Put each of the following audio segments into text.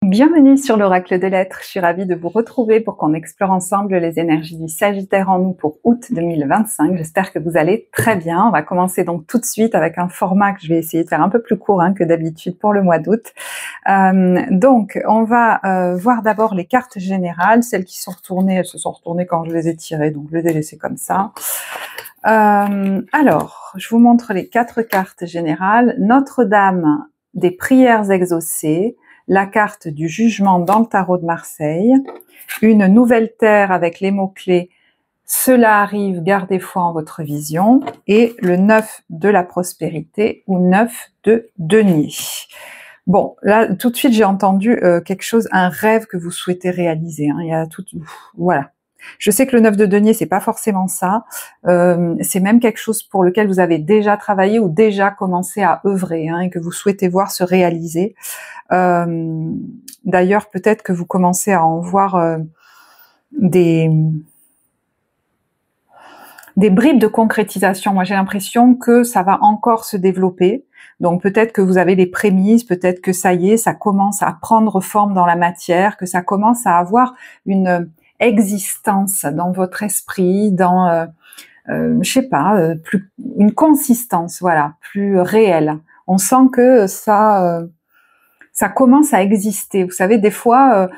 Bienvenue sur l'Oracle de l'Être, je suis ravie de vous retrouver pour qu'on explore ensemble les énergies du Sagittaire en nous pour août 2025. J'espère que vous allez très bien. On va commencer donc tout de suite avec un format que je vais essayer de faire un peu plus court que d'habitude pour le mois d'août. Donc on va voir d'abord les cartes générales, celles qui sont retournées, elles se sont retournées quand je les ai tirées, donc je les ai laissées comme ça. Alors, je vous montre les 4 cartes générales. Notre-Dame des prières exaucées, la carte du jugement dans le tarot de Marseille, une nouvelle terre avec les mots-clés « Cela arrive, gardez foi en votre vision » et le 9 de la prospérité ou 9 de denier. Bon, là, tout de suite, j'ai entendu quelque chose, un rêve que vous souhaitez réaliser. Il y a tout, voilà. Je sais que le 9 de denier, c'est pas forcément ça. C'est même quelque chose pour lequel vous avez déjà travaillé ou déjà commencé à œuvrer et que vous souhaitez voir se réaliser. D'ailleurs, peut-être que vous commencez à en voir des bribes de concrétisation. Moi, j'ai l'impression que ça va encore se développer. Donc, peut-être que vous avez des prémices, peut-être que ça y est, ça commence à prendre forme dans la matière, que ça commence à avoir une existence dans votre esprit, dans, je sais pas, plus une consistance, voilà, plus réelle. On sent que ça commence à exister. Vous savez, des fois,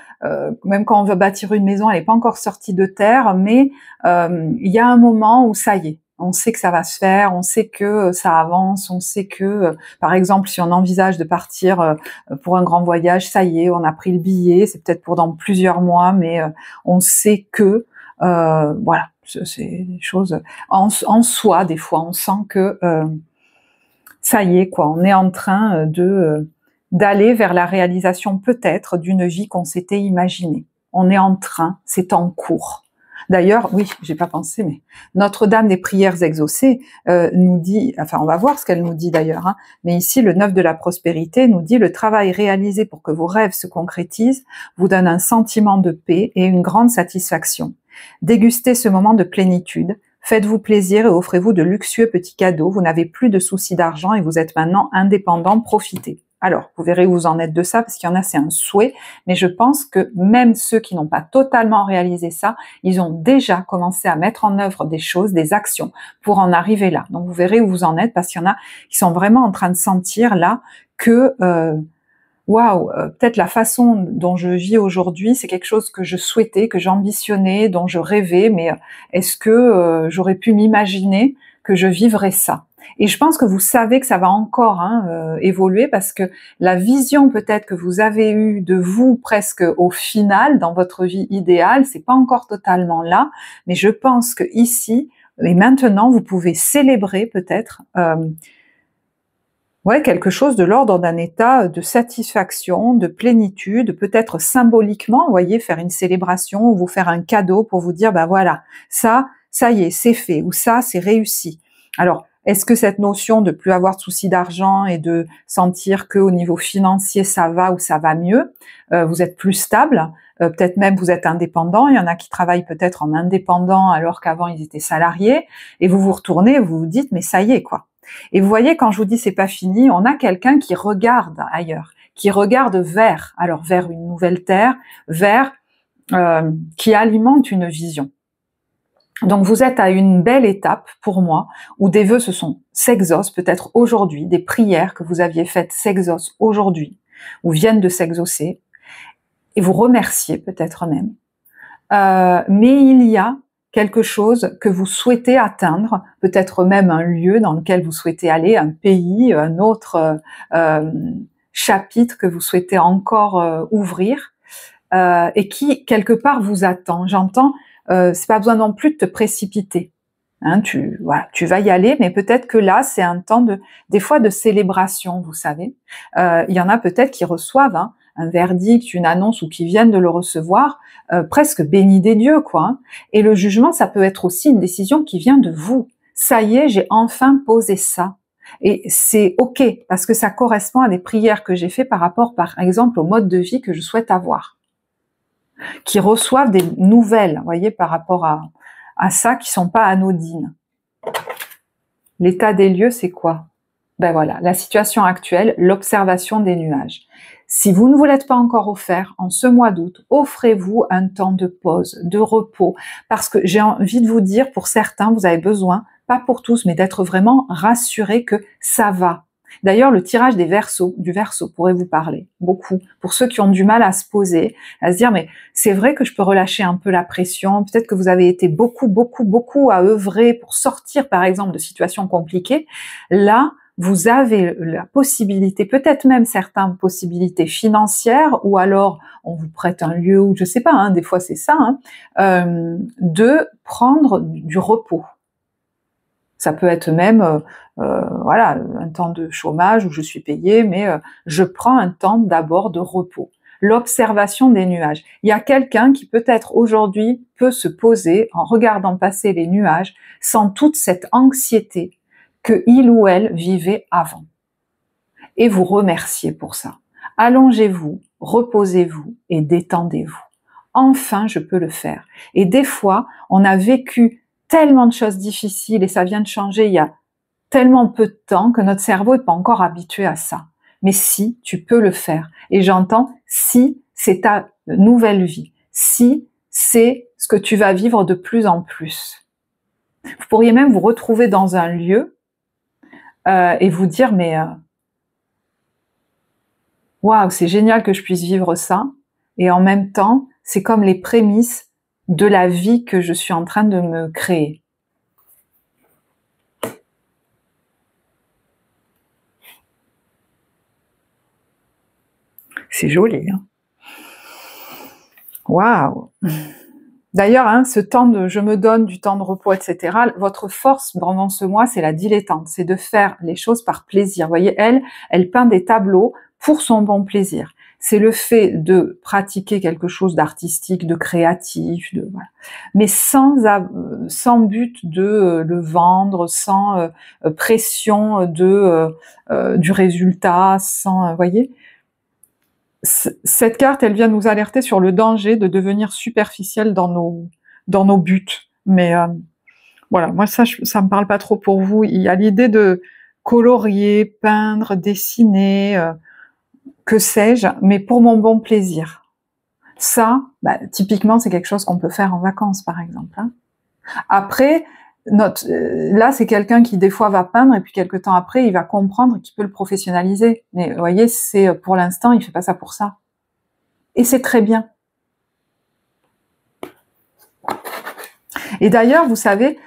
même quand on veut bâtir une maison, elle n'est pas encore sortie de terre, mais il y a un moment où ça y est, on sait que ça va se faire, on sait que ça avance, on sait que, par exemple, si on envisage de partir pour un grand voyage, ça y est, on a pris le billet, c'est peut-être pour dans plusieurs mois, mais on sait que, voilà, c'est des choses en soi, des fois, on sent que ça y est, quoi, on est en train d'aller vers la réalisation peut-être d'une vie qu'on s'était imaginée. On est en train, c'est en cours. D'ailleurs, oui, j'ai pas pensé, mais Notre-Dame des prières exaucées nous dit, enfin on va voir ce qu'elle nous dit d'ailleurs, mais ici le 9 de la prospérité nous dit le travail réalisé pour que vos rêves se concrétisent vous donne un sentiment de paix et une grande satisfaction. Dégustez ce moment de plénitude, faites-vous plaisir et offrez-vous de luxueux petits cadeaux, vous n'avez plus de soucis d'argent et vous êtes maintenant indépendant, profitez. Alors, vous verrez où vous en êtes de ça, parce qu'il y en a, c'est un souhait, mais je pense que même ceux qui n'ont pas totalement réalisé ça, ils ont déjà commencé à mettre en œuvre des choses, des actions, pour en arriver là. Donc, vous verrez où vous en êtes, parce qu'il y en a qui sont vraiment en train de sentir là que, waouh, peut-être la façon dont je vis aujourd'hui, c'est quelque chose que je souhaitais, que j'ambitionnais, dont je rêvais, mais est-ce que j'aurais pu m'imaginer que je vivrais ça ? Et je pense que vous savez que ça va encore évoluer parce que la vision peut-être que vous avez eue de vous presque au final dans votre vie idéale, c'est pas encore totalement là, mais je pense que ici et maintenant vous pouvez célébrer peut-être quelque chose de l'ordre d'un état de satisfaction, de plénitude, peut-être symboliquement, vous voyez, faire une célébration ou vous faire un cadeau pour vous dire, bah voilà, ça y est, c'est fait, ou ça, c'est réussi. Alors, est-ce que cette notion de plus avoir de soucis d'argent et de sentir qu'au niveau financier ça va ou ça va mieux, vous êtes plus stable, peut-être même vous êtes indépendant, il y en a qui travaillent peut-être en indépendant alors qu'avant ils étaient salariés, et vous vous retournez, vous vous dites mais ça y est quoi. Et vous voyez, quand je vous dis c'est pas fini, on a quelqu'un qui regarde ailleurs, qui regarde vers une nouvelle terre, vers qui alimente une vision. Donc vous êtes à une belle étape pour moi où des vœux s'exaucent peut-être aujourd'hui, des prières que vous aviez faites s'exaucent aujourd'hui ou viennent de s'exaucer et vous remerciez peut-être même. Mais il y a quelque chose que vous souhaitez atteindre, peut-être même un lieu dans lequel vous souhaitez aller, un pays, un autre chapitre que vous souhaitez encore ouvrir et qui quelque part vous attend. J'entends c'est pas besoin non plus de te précipiter. Tu vas y aller, mais peut-être que là, c'est un temps des fois de célébration, vous savez. Il y en a peut-être qui reçoivent un verdict, une annonce ou qui viennent de le recevoir, presque béni des dieux, quoi. Et le jugement, ça peut être aussi une décision qui vient de vous. Ça y est, j'ai enfin posé ça. Et c'est ok, parce que ça correspond à des prières que j'ai faites par rapport, par exemple, au mode de vie que je souhaite avoir, qui reçoivent des nouvelles, vous voyez, par rapport à ça, qui sont pas anodines. L'état des lieux, c'est quoi? Ben voilà, la situation actuelle, l'observation des nuages. Si vous ne vous l'êtes pas encore offert, en ce mois d'août, offrez-vous un temps de pause, de repos, parce que j'ai envie de vous dire, pour certains, vous avez besoin, pas pour tous, mais d'être vraiment rassuré que ça va. D'ailleurs, le tirage du Verseau pourrait vous parler beaucoup. Pour ceux qui ont du mal à se poser, à se dire, mais c'est vrai que je peux relâcher un peu la pression, peut-être que vous avez été beaucoup à œuvrer pour sortir, par exemple, de situations compliquées. Là, vous avez la possibilité, peut-être même certaines possibilités financières, ou alors on vous prête un lieu, ou je sais pas, hein, des fois c'est ça, de prendre du repos. Ça peut être même, voilà, un temps de chômage où je suis payée, mais je prends un temps d'abord de repos. L'observation des nuages. Il y a quelqu'un qui peut-être aujourd'hui peut se poser en regardant passer les nuages sans toute cette anxiété que il ou elle vivait avant. Et vous remerciez pour ça. Allongez-vous, reposez-vous et détendez-vous. Enfin, je peux le faire. Et des fois, on a vécu tellement de choses difficiles et ça vient de changer il y a tellement peu de temps que notre cerveau n'est pas encore habitué à ça. Mais si, tu peux le faire. Et j'entends si c'est ta nouvelle vie, si c'est ce que tu vas vivre de plus en plus. Vous pourriez même vous retrouver dans un lieu et vous dire mais waouh, c'est génial que je puisse vivre ça. Et en même temps, c'est comme les prémices de la vie que je suis en train de me créer. C'est joli, hein? Waouh! D'ailleurs, hein, ce temps de je me donne du temps de repos, etc., votre force pendant ce mois, c'est la dilettante, c'est de faire les choses par plaisir. Vous voyez, elle peint des tableaux pour son bon plaisir. C'est le fait de pratiquer quelque chose d'artistique, de créatif, voilà. Mais sans but de le vendre, sans pression du résultat, sans, voyez. Cette carte, elle vient nous alerter sur le danger de devenir superficiel dans nos buts. Mais voilà, moi ça me parle pas trop pour vous. Il y a l'idée de colorier, peindre, dessiner, que sais-je, mais pour mon bon plaisir. Ça, typiquement, c'est quelque chose qu'on peut faire en vacances, par exemple. Hein. Après, là, c'est quelqu'un qui des fois va peindre et puis quelques temps après, il va comprendre qu'il peut le professionnaliser. Mais vous voyez, c'est pour l'instant, il fait pas ça pour ça. Et c'est très bien. Et d'ailleurs, vous savez,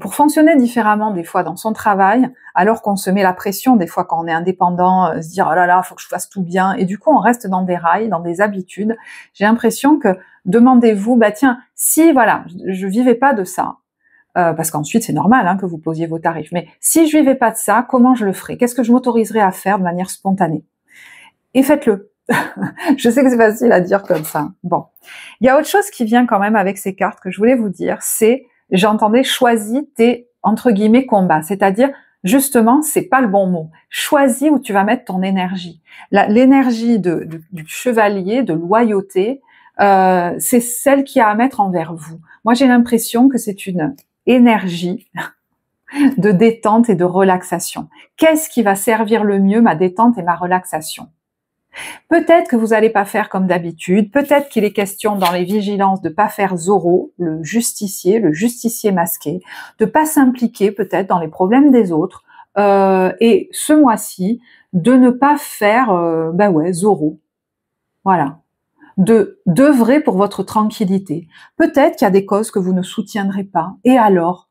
pour fonctionner différemment des fois dans son travail, alors qu'on se met la pression des fois quand on est indépendant, se dire oh là là, faut que je fasse tout bien, et du coup on reste dans des rails, dans des habitudes. J'ai l'impression que demandez-vous, tiens, si voilà, je vivais pas de ça, parce qu'ensuite c'est normal hein, que vous posiez vos tarifs, mais si je vivais pas de ça, comment je le ferais? Qu'est-ce que je m'autoriserais à faire de manière spontanée? Et faites-le. Je sais que c'est facile à dire comme ça. Bon, il y a autre chose qui vient quand même avec ces cartes que je voulais vous dire, c'est j'entendais choisis tes entre guillemets combats, c'est-à-dire justement c'est pas le bon mot. Choisis où tu vas mettre ton énergie. L'énergie du chevalier, de loyauté, c'est celle qui a à mettre envers vous. Moi j'ai l'impression que c'est une énergie de détente et de relaxation. Qu'est-ce qui va servir le mieux ma détente et ma relaxation? Peut-être que vous n'allez pas faire comme d'habitude, peut-être qu'il est question dans les vigilances de pas faire Zorro, le justicier masqué, de pas s'impliquer peut-être dans les problèmes des autres, et ce mois-ci, de ne pas faire, Zorro. Voilà. D'œuvrer pour votre tranquillité. Peut-être qu'il y a des causes que vous ne soutiendrez pas, et alors?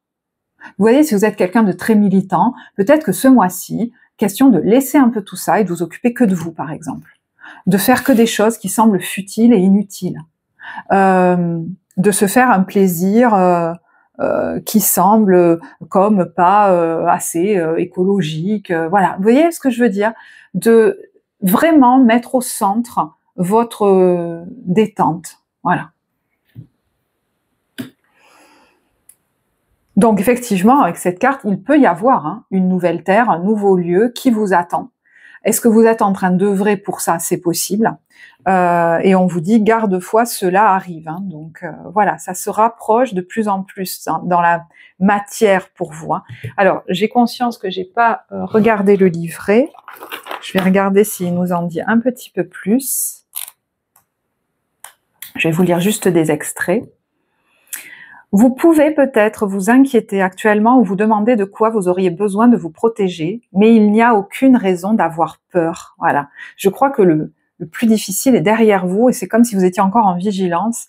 Vous voyez, si vous êtes quelqu'un de très militant, peut-être que ce mois-ci, question de laisser un peu tout ça et de vous occuper que de vous, par exemple. De faire que des choses qui semblent futiles et inutiles. De se faire un plaisir qui semble comme pas assez écologique. Voilà, vous voyez ce que je veux dire? De vraiment mettre au centre votre détente. Voilà. Donc effectivement, avec cette carte, il peut y avoir une nouvelle terre, un nouveau lieu qui vous attend. Est-ce que vous êtes en train d'œuvrer pour ça? C'est possible. Et on vous dit, garde foi, cela arrive. Hein. Donc voilà, ça se rapproche de plus en plus dans la matière pour vous. Hein. Alors, j'ai conscience que j'ai pas regardé le livret. je vais regarder s'il nous en dit un petit peu plus. Je vais vous lire juste des extraits. Vous pouvez peut-être vous inquiéter actuellement ou vous demander de quoi vous auriez besoin de vous protéger, mais il n'y a aucune raison d'avoir peur. Voilà. Je crois que le plus difficile est derrière vous et c'est comme si vous étiez encore en vigilance.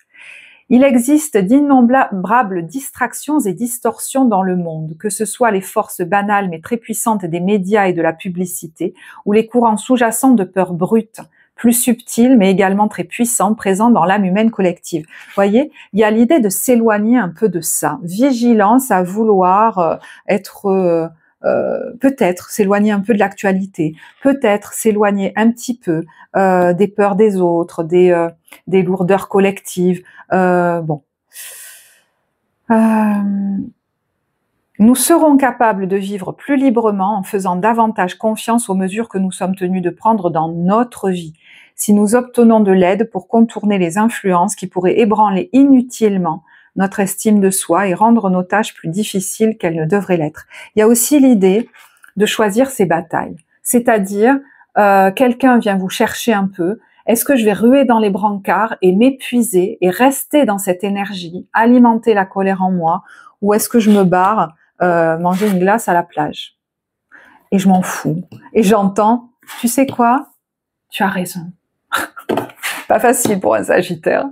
Il existe d'innombrables distractions et distorsions dans le monde, que ce soit les forces banales mais très puissantes des médias et de la publicité, ou les courants sous-jacents de peur brute, plus subtils mais également très puissants, présents dans l'âme humaine collective. Vous voyez, il y a l'idée de s'éloigner un peu de ça, vigilance à vouloir être... peut-être s'éloigner un peu de l'actualité, peut-être s'éloigner un petit peu des peurs des autres, des lourdeurs collectives. Bon. Nous serons capables de vivre plus librement en faisant davantage confiance aux mesures que nous sommes tenus de prendre dans notre vie. Si nous obtenons de l'aide pour contourner les influences qui pourraient ébranler inutilement notre estime de soi et rendre nos tâches plus difficiles qu'elles ne devraient l'être. Il y a aussi l'idée de choisir ses batailles. C'est-à-dire, quelqu'un vient vous chercher un peu, est-ce que je vais ruer dans les brancards et m'épuiser et rester dans cette énergie, alimenter la colère en moi, ou est-ce que je me barre manger une glace à la plage? Et je m'en fous. Et j'entends, tu sais quoi? Tu as raison. Pas facile pour un Sagittaire.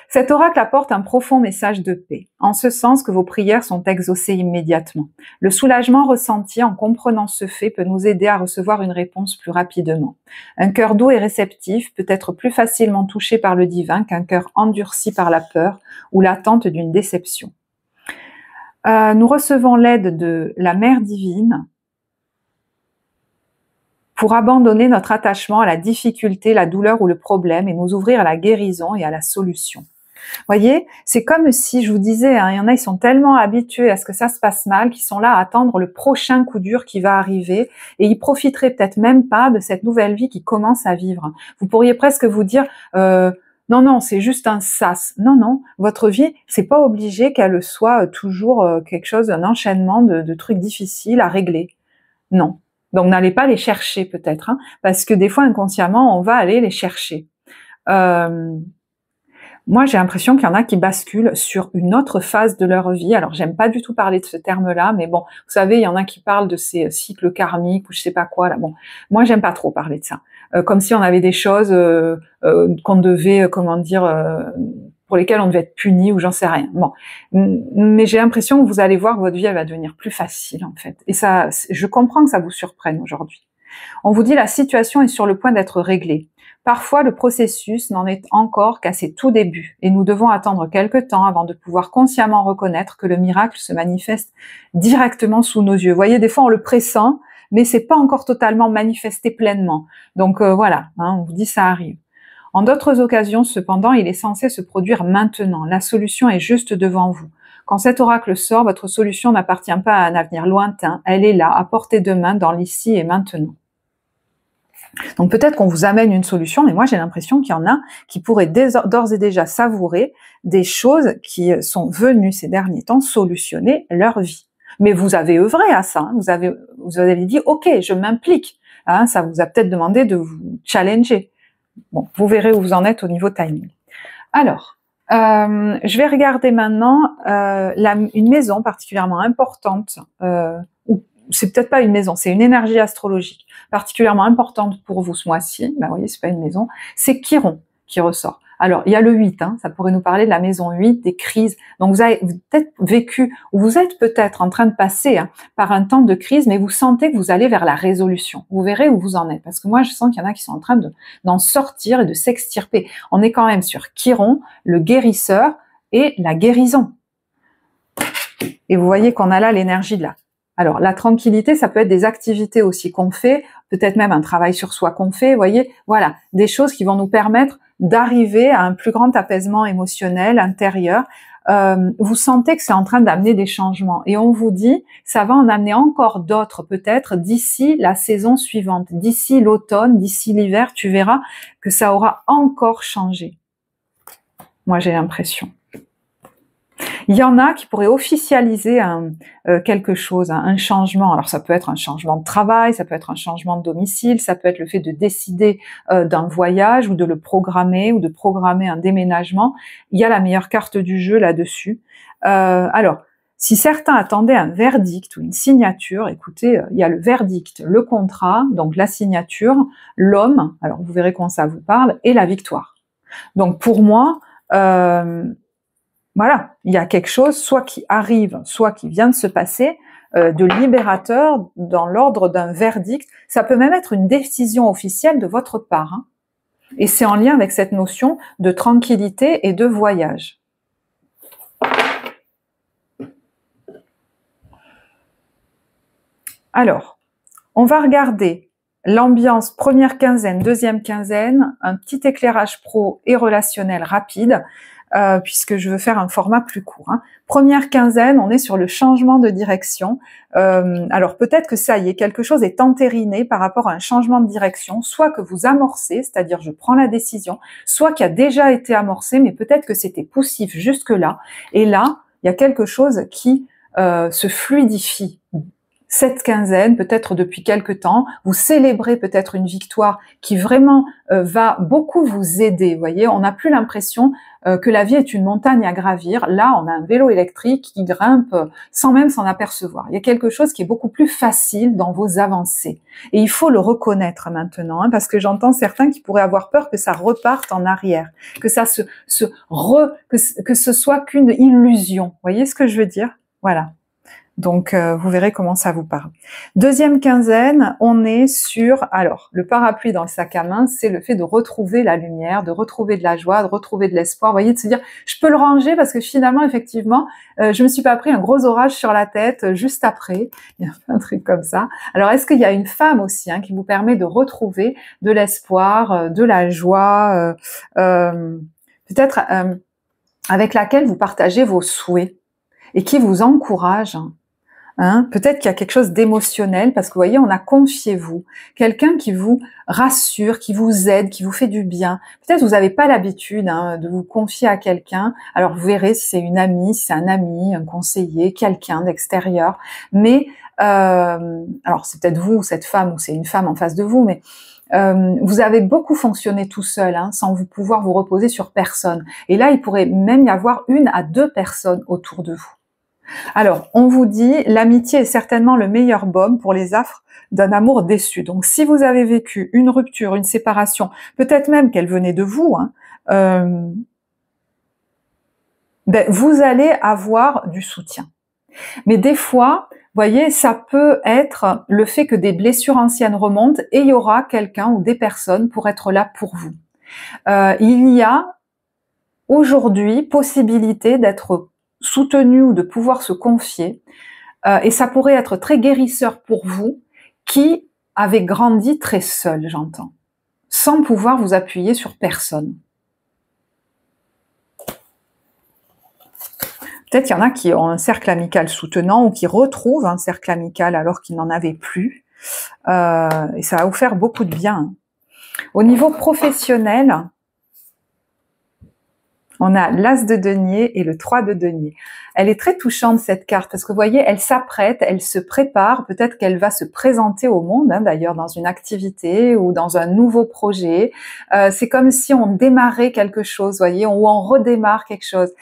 Cet oracle apporte un profond message de paix, en ce sens que vos prières sont exaucées immédiatement. Le soulagement ressenti en comprenant ce fait peut nous aider à recevoir une réponse plus rapidement. Un cœur doux et réceptif peut être plus facilement touché par le divin qu'un cœur endurci par la peur ou l'attente d'une déception. Nous recevons l'aide de la Mère divine pour abandonner notre attachement à la difficulté, la douleur ou le problème et nous ouvrir à la guérison et à la solution. Voyez, c'est comme si, je vous disais, il y en a, ils sont tellement habitués à ce que ça se passe mal, qu'ils sont là à attendre le prochain coup dur qui va arriver, et ils profiteraient peut-être même pas de cette nouvelle vie qui commence à vivre. Vous pourriez presque vous dire, non, c'est juste un sas. Non, votre vie, c'est pas obligé qu'elle soit toujours quelque chose, un enchaînement de trucs difficiles à régler. Non. Donc n'allez pas les chercher peut-être, parce que des fois inconsciemment, on va aller les chercher. Moi, j'ai l'impression qu'il y en a qui basculent sur une autre phase de leur vie. Alors, j'aime pas du tout parler de ce terme-là, mais bon, vous savez, il y en a qui parlent de ces cycles karmiques ou je sais pas quoi. Là, bon, moi, j'aime pas trop parler de ça. Comme si on avait des choses qu'on devait, pour lesquelles on devait être puni ou j'en sais rien. Bon, mais j'ai l'impression que vous allez voir que votre vie elle va devenir plus facile en fait. Et ça, je comprends que ça vous surprenne aujourd'hui. On vous dit la situation est sur le point d'être réglée. Parfois, le processus n'en est encore qu'à ses tout débuts et nous devons attendre quelque temps avant de pouvoir consciemment reconnaître que le miracle se manifeste directement sous nos yeux. Vous voyez, des fois on le pressent, mais c'est pas encore totalement manifesté pleinement. Donc voilà, on vous dit ça arrive. En d'autres occasions, cependant, il est censé se produire maintenant. La solution est juste devant vous. Quand cet oracle sort, votre solution n'appartient pas à un avenir lointain, elle est là, à portée de main, dans l'ici et maintenant. Donc peut-être qu'on vous amène une solution, mais moi j'ai l'impression qu'il y en a qui pourraient d'ores et déjà savourer des choses qui sont venues ces derniers temps solutionner leur vie. Mais vous avez œuvré à ça, vous avez dit ok, je m'implique, ça vous a peut-être demandé de vous challenger. Bon, vous verrez où vous en êtes au niveau timing. Alors, je vais regarder maintenant une maison particulièrement importante, ou c'est peut-être pas une maison, c'est une énergie astrologique particulièrement importante pour vous ce mois-ci. Ben, vous voyez, c'est pas une maison, c'est Chiron qui ressort. Alors, il y a le 8, ça pourrait nous parler de la maison 8, des crises. Donc, vous avez peut-être vécu, ou vous êtes peut-être en train de passer par un temps de crise, mais vous sentez que vous allez vers la résolution. Vous verrez où vous en êtes, parce que moi, je sens qu'il y en a qui sont en train d'en sortir et de s'extirper. On est quand même sur Chiron, le guérisseur et la guérison. Et vous voyez qu'on a là l'énergie de là. Alors, la tranquillité, ça peut être des activités aussi qu'on fait, peut-être même un travail sur soi qu'on fait, vous voyez, voilà, des choses qui vont nous permettre d'arriver à un plus grand apaisement émotionnel, intérieur. Vous sentez que c'est en train d'amener des changements. Et on vous dit, ça va en amener encore d'autres peut-être d'ici la saison suivante, d'ici l'automne, d'ici l'hiver, tu verras que ça aura encore changé. Moi, j'ai l'impression. Il y en a qui pourraient officialiser quelque chose, un changement. Alors ça peut être un changement de travail, ça peut être un changement de domicile, ça peut être le fait de décider d'un voyage ou de le programmer ou de programmer un déménagement. Il y a la meilleure carte du jeu là-dessus. Alors, si certains attendaient un verdict ou une signature, écoutez, il y a le verdict, le contrat, donc la signature, l'homme, alors vous verrez comment ça vous parle, et la victoire. Donc pour moi, voilà, il y a quelque chose, soit qui arrive, soit qui vient de se passer, de libérateur dans l'ordre d'un verdict. Ça peut même être une décision officielle de votre part. Hein. Et c'est en lien avec cette notion de tranquillité et de voyage. Alors, on va regarder l'ambiance première quinzaine, deuxième quinzaine, un petit éclairage pro et relationnel rapide, puisque je veux faire un format plus court. Hein. Première quinzaine, on est sur le changement de direction. Alors peut-être que ça y est, quelque chose est entériné par rapport à un changement de direction, soit que vous amorcez, c'est-à-dire je prends la décision, soit qui a déjà été amorcé, mais peut-être que c'était poussif jusque-là. Et là, il y a quelque chose qui se fluidifie. Cette quinzaine, peut-être depuis quelque temps, vous célébrez peut-être une victoire qui vraiment va beaucoup vous aider. Vous voyez, on n'a plus l'impression que la vie est une montagne à gravir. Là, on a un vélo électrique qui grimpe sans même s'en apercevoir. Il y a quelque chose qui est beaucoup plus facile dans vos avancées. Et il faut le reconnaître maintenant, hein, parce que j'entends certains qui pourraient avoir peur que ça reparte en arrière, que ça que ce soit qu'une illusion. Vous voyez ce que je veux dire? Voilà. Donc, vous verrez comment ça vous parle. Deuxième quinzaine, on est sur, alors, le parapluie dans le sac à main, c'est le fait de retrouver la lumière, de retrouver de la joie, de retrouver de l'espoir. Vous voyez, de se dire, je peux le ranger parce que finalement, effectivement, je me suis pas pris un gros orage sur la tête juste après. Il y a un truc comme ça. Alors, est-ce qu'il y a une femme aussi hein, qui vous permet de retrouver de l'espoir, de la joie, peut-être avec laquelle vous partagez vos souhaits et qui vous encourage Hein, peut-être qu'il y a quelque chose d'émotionnel parce que vous voyez, on a confié vous, quelqu'un qui vous rassure, qui vous aide, qui vous fait du bien. Peut-être que vous n'avez pas l'habitude hein, de vous confier à quelqu'un. Alors vous verrez si c'est une amie, si c'est un ami, un conseiller, quelqu'un d'extérieur. Mais alors c'est peut-être vous, cette femme, ou c'est une femme en face de vous, mais vous avez beaucoup fonctionné tout seul, hein, sans vous pouvoir vous reposer sur personne. Et là, il pourrait même y avoir 1 à 2 personnes autour de vous. Alors, on vous dit, l'amitié est certainement le meilleur baume pour les affres d'un amour déçu. Donc, si vous avez vécu une rupture, une séparation, peut-être même qu'elle venait de vous, hein, ben, vous allez avoir du soutien. Mais des fois, vous voyez, ça peut être le fait que des blessures anciennes remontent et il y aura quelqu'un ou des personnes pour être là pour vous. Il y a aujourd'hui possibilité d'être soutenu ou de pouvoir se confier, et ça pourrait être très guérisseur pour vous qui avez grandi très seul, j'entends, sans pouvoir vous appuyer sur personne. Peut-être qu'il y en a qui ont un cercle amical soutenant ou qui retrouvent un cercle amical alors qu'ils n'en avaient plus, et ça va vous faire beaucoup de bien. Au niveau professionnel, on a l'As de denier et le 3 de denier. Elle est très touchante cette carte parce que vous voyez, elle s'apprête, elle se prépare, peut-être qu'elle va se présenter au monde, hein, d'ailleurs dans une activité ou dans un nouveau projet. C'est comme si on démarrait quelque chose, voyez, ou on redémarre quelque chose.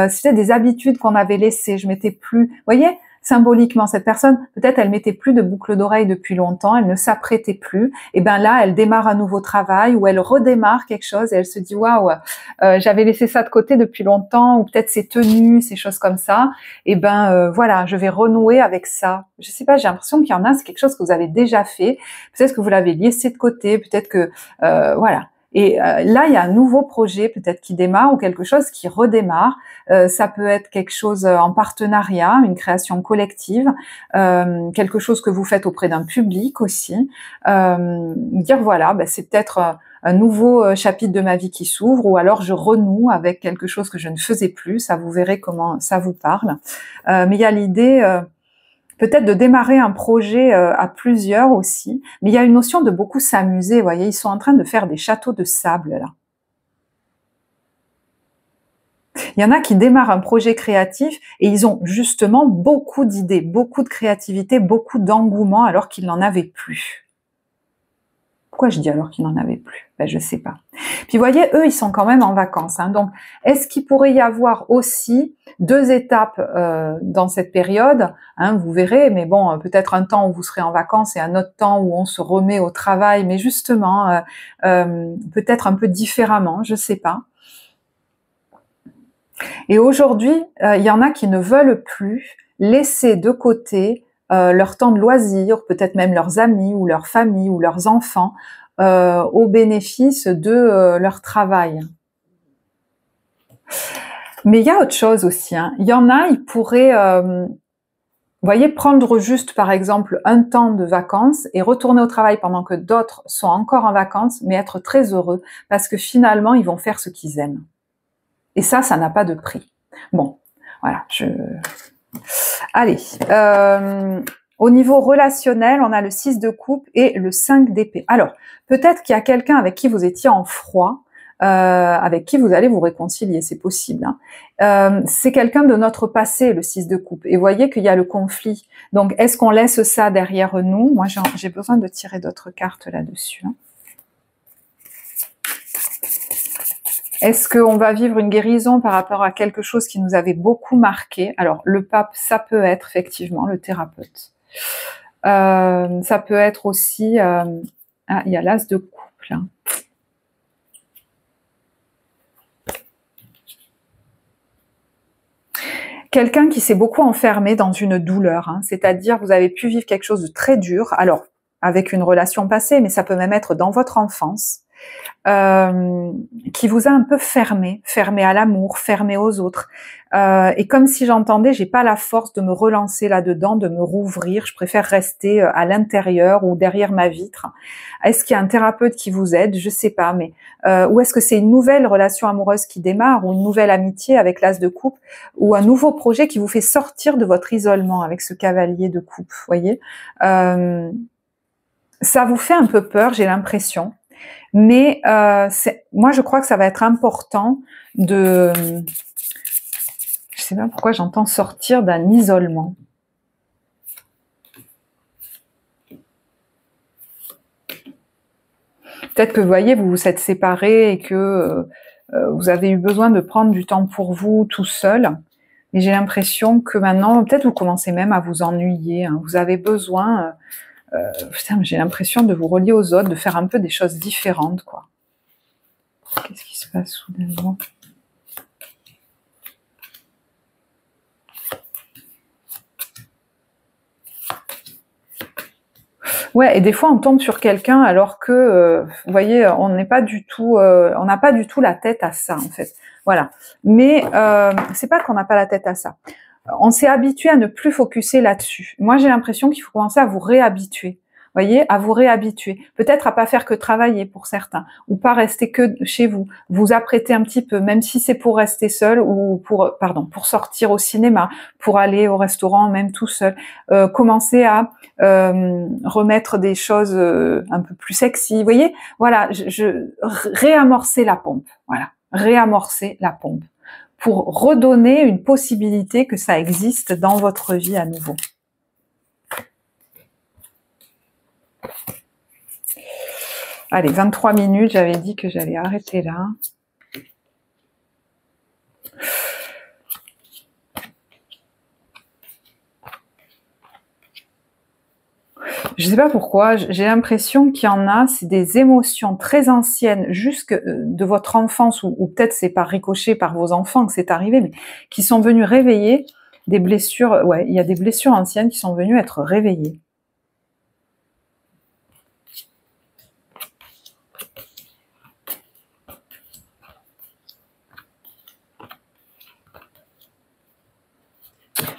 C'était des habitudes qu'on avait laissées, je m'étais plus, vous voyez, symboliquement, cette personne, peut-être elle mettait plus de boucles d'oreilles depuis longtemps, elle ne s'apprêtait plus, et ben là, elle démarre un nouveau travail ou elle redémarre quelque chose et elle se dit waouh, j'avais laissé ça de côté depuis longtemps, ou peut-être ces tenues, ces choses comme ça, et ben voilà, je vais renouer avec ça. Je sais pas, j'ai l'impression qu'il y en a, c'est quelque chose que vous avez déjà fait, peut-être que vous l'avez laissé de côté, peut-être que voilà. Et là, il y a un nouveau projet peut-être qui démarre ou quelque chose qui redémarre. Ça peut être quelque chose en partenariat, une création collective, quelque chose que vous faites auprès d'un public aussi. Dire voilà, ben, c'est peut-être un nouveau chapitre de ma vie qui s'ouvre, ou alors je renoue avec quelque chose que je ne faisais plus. Ça, vous verrez comment ça vous parle. Mais il y a l'idée peut-être de démarrer un projet à plusieurs aussi, mais il y a une notion de beaucoup s'amuser, vous voyez, ils sont en train de faire des châteaux de sable, là. Il y en a qui démarrent un projet créatif et ils ont justement beaucoup d'idées, beaucoup de créativité, beaucoup d'engouement alors qu'ils n'en avaient plus. Pourquoi je dis alors qu'ils n'en avaient plus? Ben, je sais pas. Puis vous voyez, eux, ils sont quand même en vacances. Hein. Donc, est-ce qu'il pourrait y avoir aussi deux étapes dans cette période, hein, vous verrez, mais bon, peut-être un temps où vous serez en vacances et un autre temps où on se remet au travail, mais justement, peut-être un peu différemment, je sais pas. Et aujourd'hui, il y en a qui ne veulent plus laisser de côté leur temps de loisir, peut-être même leurs amis ou leur famille ou leurs enfants, au bénéfice de leur travail. Mais il y a autre chose aussi. Hein. Il y en a, ils pourraient, vous voyez, prendre juste, par exemple, un temps de vacances et retourner au travail pendant que d'autres sont encore en vacances, mais être très heureux parce que finalement, ils vont faire ce qu'ils aiment. Et ça n'a pas de prix. Bon, voilà, Allez, au niveau relationnel, on a le 6 de coupe et le 5 d'épée. Alors, peut-être qu'il y a quelqu'un avec qui vous étiez en froid, avec qui vous allez vous réconcilier, c'est possible. Hein. C'est quelqu'un de notre passé, le 6 de coupe. Et voyez qu'il y a le conflit. Donc, est-ce qu'on laisse ça derrière nous? Moi, j'ai besoin de tirer d'autres cartes là-dessus. Hein. Est-ce qu'on va vivre une guérison par rapport à quelque chose qui nous avait beaucoup marqué? Alors, le pape, ça peut être effectivement le thérapeute. Ça peut être aussi... ah, il y a l'as de coupe, là. Quelqu'un qui s'est beaucoup enfermé dans une douleur, hein, c'est-à-dire vous avez pu vivre quelque chose de très dur, alors avec une relation passée, mais ça peut même être dans votre enfance, qui vous a un peu fermé à l'amour, fermé aux autres. Et comme si j'entendais, j'ai pas la force de me relancer là-dedans, de me rouvrir, je préfère rester à l'intérieur ou derrière ma vitre. Est-ce qu'il y a un thérapeute qui vous aide? Je sais pas, mais ou est-ce que c'est une nouvelle relation amoureuse qui démarre, ou une nouvelle amitié avec l'as de coupe, ou un nouveau projet qui vous fait sortir de votre isolement avec ce cavalier de coupe, voyez? Ça vous fait un peu peur, j'ai l'impression. Mais moi, je crois que ça va être important de... Je sais pas pourquoi j'entends sortir d'un isolement. Peut-être que vous voyez, vous vous êtes séparés et que vous avez eu besoin de prendre du temps pour vous tout seul. Et j'ai l'impression que maintenant, peut-être vous commencez même à vous ennuyer. Hein. Vous avez besoin... j'ai l'impression de vous relier aux autres, de faire un peu des choses différentes, quoi. Qu'est-ce qui se passe soudainement? Ouais, et des fois on tombe sur quelqu'un alors que, vous voyez, on n'est pas du tout, on n'a pas du tout la tête à ça en fait. Voilà. Mais c'est pas qu'on n'a pas la tête à ça. On s'est habitué à ne plus focuser là-dessus. Moi, j'ai l'impression qu'il faut commencer à vous réhabituer. Voyez, à vous réhabituer. Peut-être à pas faire que travailler pour certains, ou pas rester que chez vous. Vous apprêter un petit peu, même si c'est pour rester seul ou pour sortir au cinéma, pour aller au restaurant, même tout seul. Commencer à remettre des choses un peu plus sexy. Vous voyez, voilà, réamorcer la pompe. Voilà, réamorcer la pompe pour redonner une possibilité que ça existe dans votre vie à nouveau. Allez, 23 minutes, j'avais dit que j'allais arrêter là. Je sais pas pourquoi, j'ai l'impression qu'il y en a, c'est des émotions très anciennes, jusque de votre enfance, ou peut-être c'est par ricochet par vos enfants que c'est arrivé, mais qui sont venus réveiller des blessures. Ouais, il y a des blessures anciennes qui sont venues être réveillées.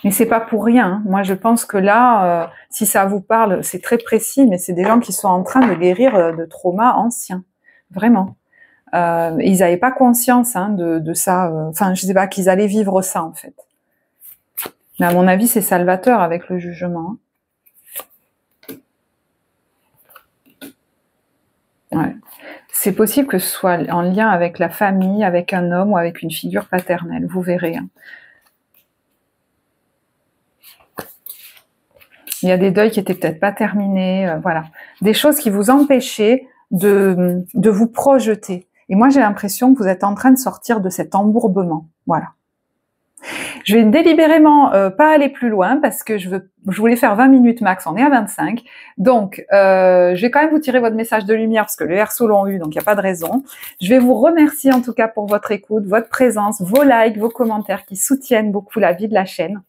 Mais c'est pas pour rien. Hein. Moi, je pense que là, si ça vous parle, c'est très précis, mais c'est des gens qui sont en train de guérir de traumas anciens, vraiment. Ils n'avaient pas conscience hein, de ça. Enfin, je sais pas qu'ils allaient vivre ça en fait. Mais à mon avis, c'est salvateur avec le jugement. Ouais. C'est possible que ce soit en lien avec la famille, avec un homme ou avec une figure paternelle, vous verrez. Hein. Il y a des deuils qui étaient peut-être pas terminés, voilà. Des choses qui vous empêchaient de vous projeter. Et moi, j'ai l'impression que vous êtes en train de sortir de cet embourbement. Voilà. Je vais délibérément pas aller plus loin parce que je voulais faire 20 minutes max, on est à 25. Donc, je vais quand même vous tirer votre message de lumière parce que les Verseaux l'ont eu, donc il n'y a pas de raison. Je vais vous remercier en tout cas pour votre écoute, votre présence, vos likes, vos commentaires qui soutiennent beaucoup la vie de la chaîne.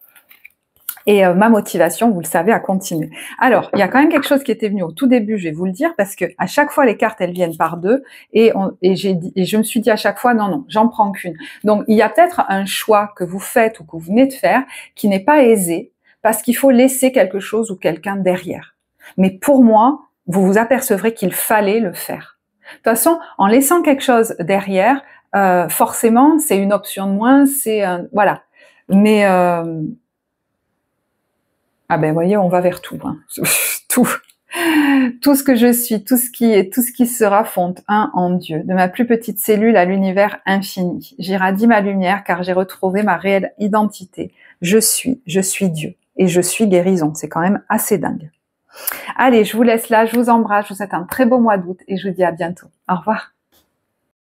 Et ma motivation, vous le savez, à continuer. Alors, il y a quand même quelque chose qui était venu au tout début, je vais vous le dire, parce que à chaque fois les cartes elles viennent par deux, et je me suis dit à chaque fois non, j'en prends qu'une. Donc il y a peut-être un choix que vous faites ou que vous venez de faire qui n'est pas aisé, parce qu'il faut laisser quelque chose ou quelqu'un derrière. Mais pour moi, vous vous apercevrez qu'il fallait le faire. De toute façon, en laissant quelque chose derrière, forcément, c'est une option de moins, c'est voilà. Mais ah ben voyez, on va vers tout, hein. Tout ce que je suis, tout ce qui est, tout ce qui sera fonte un en Dieu. De ma plus petite cellule à l'univers infini, j'irradie ma lumière car j'ai retrouvé ma réelle identité. Je suis Dieu et je suis guérison. C'est quand même assez dingue. Allez, je vous laisse là, je vous embrasse, je vous souhaite un très beau mois d'août et je vous dis à bientôt. Au revoir.